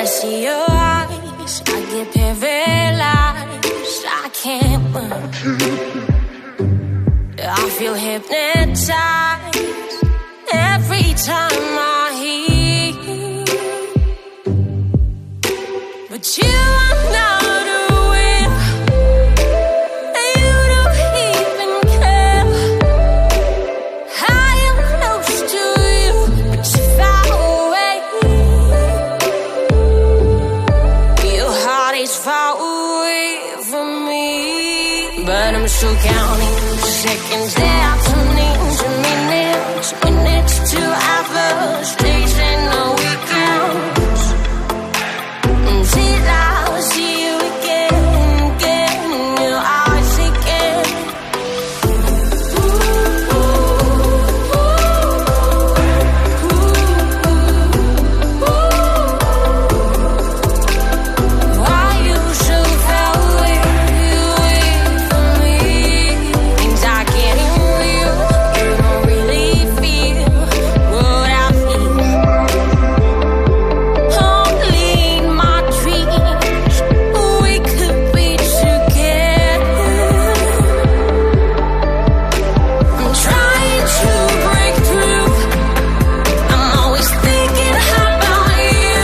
see your eyes, I get paralyzed. I can't run. I feel hypnotized every time I hear you. But you are not aware, and you don't even care. I am close to you, but you're far away. Your heart is far away from me, but I'm still counting seconds that turn into minutes, minutes to hours, days and weekends, until I see you again, again in your eyes again. Why you so far away from me? Things I can't hear you. You don't really feel what I feel. Only in my dreams we could be together. I'm trying to break through. I'm always thinking about you,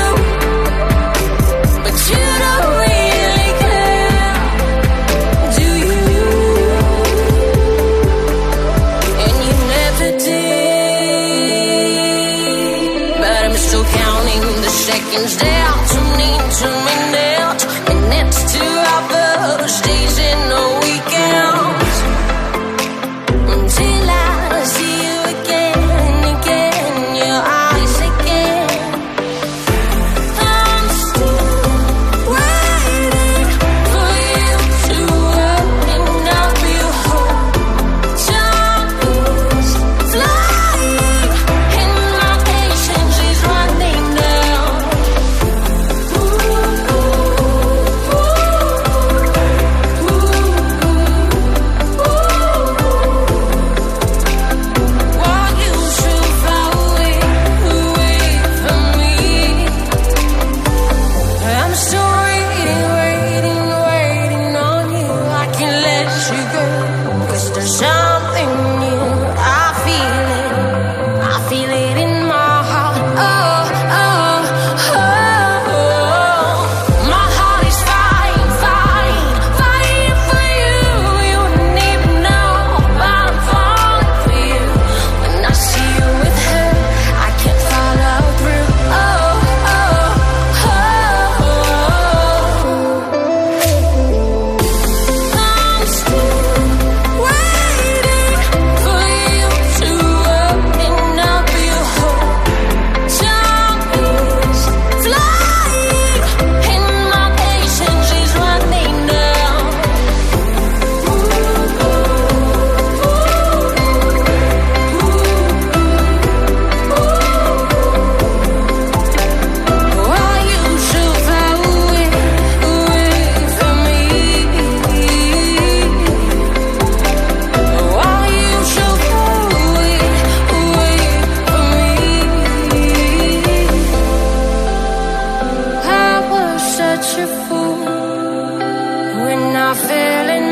but you don't really care, do you? And you never did. But I'm still counting the seconds down to into minutes, minutes to hours, days and weekends, until I see you again, again in your eyes again. I'm still waiting for you to open up your heart. Time is flying and my patience is running down. Why you so far away from me? I'm still waiting on you. I can't let you go, 'cause there's something new. I feel it in my heart. Oh, oh, oh. My heart is fighting for you. You wouldn't even know, but I'm falling for you. When I see you with her, I can't follow through. Oh, oh, oh. I'm still waiting for you to open up your heart. Time is flying and my patience is running down. Why you so far away from me? Why you so far away from me? I was such a fool when I fell in